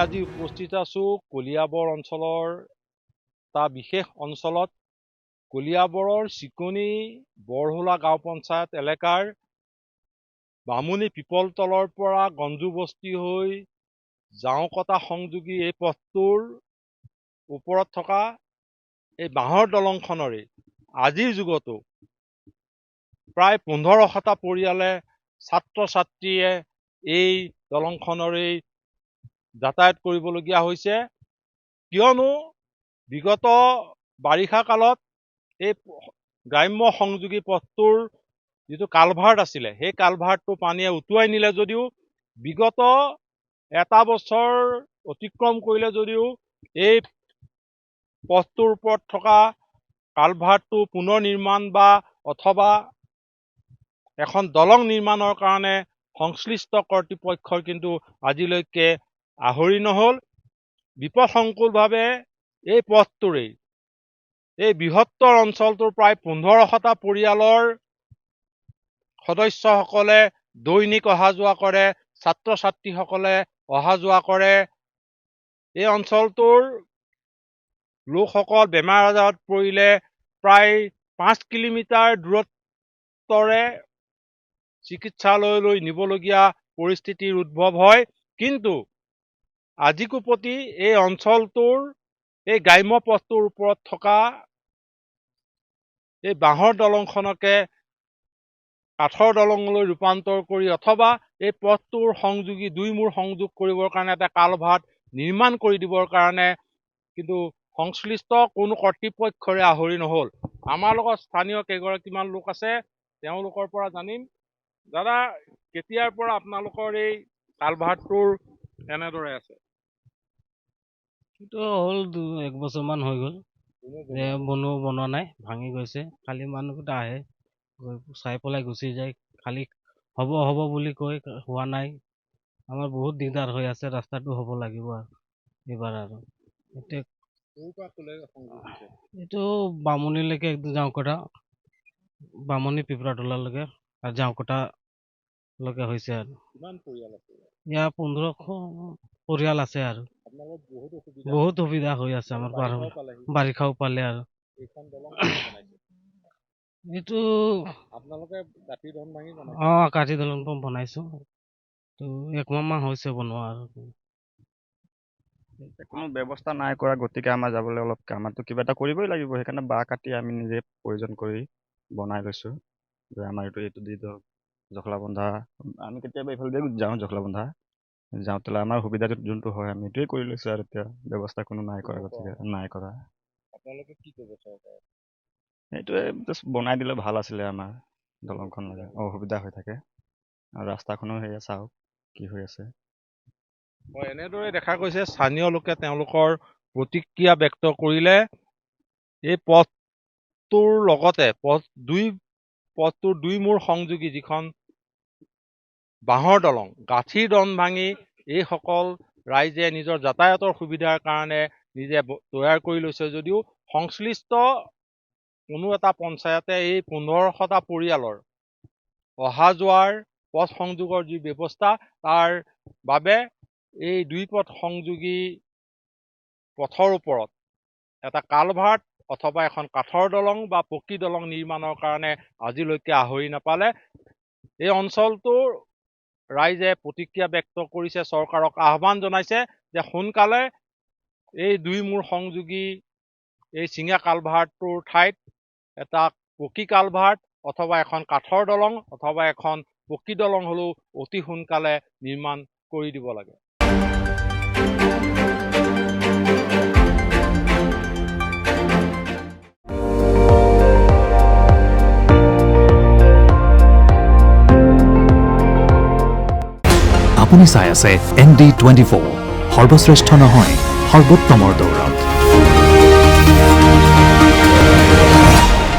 আজি উপস্থিত আছোঁ কলিয়াবৰ অঞ্চলৰ এটা বিশেষ অঞ্চলত। কলিয়াবৰৰ চিকনি বৰহোলা গাঁও পঞ্চায়ত এলেকাৰ বামুণী পিপলতলৰ পৰা গঞ্জু বস্তি হৈ জাওকটা সংযোগী এই পথটোৰ ওপৰত থকা এই বাঁহৰ দলংখনৰে আজিৰ যুগতো প্ৰায় 1500টা পৰিয়ালে ছাত্ৰ ছাত্ৰীয়ে এই দলংখনৰে যাতায়াত কৰিবলগীয়া হৈছে, কিয়নো বিগত বাৰিষা কালত এই গ্ৰাম্য সংযোগী পথটোৰ যিটো কালভাৰ্ট আছিলে সেই কালভাৰ্টটো পানীয়ে উটুৱাই নিলে যদিও বিগত এটা বছৰ অতিক্ৰম কৰিলে যদিও এই পথটোৰ ওপৰত থকা কালভাৰ্টটো পুনৰ নিৰ্মাণ বা অথবা এখন দলং নিৰ্মাণৰ কাৰণে সংশ্লিষ্ট কৰ্তৃপক্ষৰ কিন্তু আজিলৈকে আহৰি নহল। বিপদসংকুলভাৱে এই পথটোৰেই এই বৃহত্তৰ অঞ্চলটোৰ প্ৰায় 1500টা পৰিয়ালৰ সদস্যসকলে দৈনিক অহা যোৱা কৰে, ছাত্ৰ ছাত্ৰীসকলে অহা যোৱা কৰে। এই অঞ্চলটোৰ লোকসকল বেমাৰ আজাৰত পৰিলে প্ৰায় 5 কিলোমিটাৰ দূৰত্বৰে চিকিৎসালয়লৈ নিবলগীয়া পৰিস্থিতিৰ উদ্ভৱ হয়। কিন্তু আজিকোপতি এই অঞ্চলটোৰ এই গ্ৰাম্য পথটোৰ ওপৰত থকা এই বাঁহৰ দলংখনকে কাঠৰ দলঙলৈ ৰূপান্তৰ কৰি অথবা এই পথটোৰ সংযোগী দুই মূৰ সংযোগ কৰিবৰ কাৰণে এটা কালভাৰ্ট নিৰ্মাণ কৰি দিবৰ কাৰণে কিন্তু সংশ্লিষ্ট কোনো কৰ্তৃপক্ষৰে আহৰি নহল। আমাৰ লগত স্থানীয় কেইগৰাকীমান লোক আছে, তেওঁলোকৰ পৰা জানিম। দাদা, কেতিয়াৰ পৰা আপোনালোকৰ এই কালভাৰ্টটোৰ এনেদৰে আছে? এইটো হ'ল 1 বছৰমান হৈ গ'ল, বনোৱা নাই, ভাঙি গৈছে। খালি মানুহকেইটা আহে, চাই পেলাই গুচি যায়। খালি হ'ব হ'ব বুলি কৈ হোৱা নাই। আমাৰ বহুত দিগদাৰ হৈ আছে, ৰাস্তাটো হ'ব লাগিব আৰু এইবাৰ। আৰু এইটো বামুণীলৈকে জাওকটা, বামুণী পিপৰাতলালৈকে আৰু জাওকটালৈকে হৈছে। আৰু ইয়াৰ 1500 পৰিয়াল আছে আৰু বহুত সুবিধা হৈ আছে আমাৰ বাৰিষাও পালে। আৰু এইটো কাঠি দলং বনাইছো, তো 1 মাহ হৈছে বনোৱা। আৰু কোনো ব্যৱস্থা নাই কৰা, গতিকে আমাৰ যাবলৈ অলপ আমাৰতো কিবা এটা কৰিবই লাগিব। সেইকাৰণে বাঁহ কাটি আমি নিজে প্ৰয়োজন কৰি বনাই লৈছোঁ যে আমাৰ এইটো দি দিয়ক জখলাবন্ধা। আমি কেতিয়াবা এইফালে যাওঁ জখলাবন্ধা, যাওঁতে আমাৰ সুবিধাটো যোনটো হয় আমি এইটোৱে কৰি লৈছোঁ। আৰু এতিয়া ব্যৱস্থা কোনো নাই কৰা, গতিকে নাই কৰা। আপোনালোকে কি কৰিব চৰকাৰক? সেইটোৱে জাষ্ট বনাই দিলে ভাল আছিলে। আমাৰ দলংখন অসুবিধা হৈ থাকে আৰু ৰাস্তাখনো সেয়া চাওক কি হৈ আছে। এনেদৰে দেখা গৈছে, স্থানীয় লোকে তেওঁলোকৰ প্ৰতিক্ৰিয়া ব্যক্ত কৰিলে। এই পথটোৰ লগতে পথটোৰ দুই মূৰ সংযোগী যিখন বাঁহৰ দলং, গাঁঠিৰ দম ভাঙি এইসকল ৰাইজে নিজৰ যাতায়াতৰ সুবিধাৰ কাৰণে নিজে তৈয়াৰ কৰি লৈছে যদিও সংশ্লিষ্ট কোনো এটা পঞ্চায়তে এই 1500টা পৰিয়ালৰ অহা যোৱাৰ পথ সংযোগৰ যি ব্যৱস্থা, তাৰ বাবে এই দুই পথ সংযোগী পথৰ ওপৰত এটা কালভাৰ্ট অথবা এখন কাঠৰ দলং বা পকী দলং নিৰ্মাণৰ কাৰণে আজিলৈকে আহৰি নাপালে। এই অঞ্চলটোৰ ৰাইজে প্ৰতিক্ৰিয়া ব্যক্ত কৰিছে, চৰকাৰক আহ্বান জনাইছে যে সোনকালে এই দুই মূৰ সংযোগী এই চিঙা কালভাৰ্টটোৰ ঠাইত এটা পকী কালভাৰ্ট অথবা এখন কাঠৰ দলং অথবা এখন পকী দলং হ'লেও অতি সোনকালে নিৰ্মাণ কৰি দিব লাগে। আপুনি চাই আছে ND24, সৰ্বশ্ৰেষ্ঠ নহয় সৰ্বোত্তমৰ দৌৰা।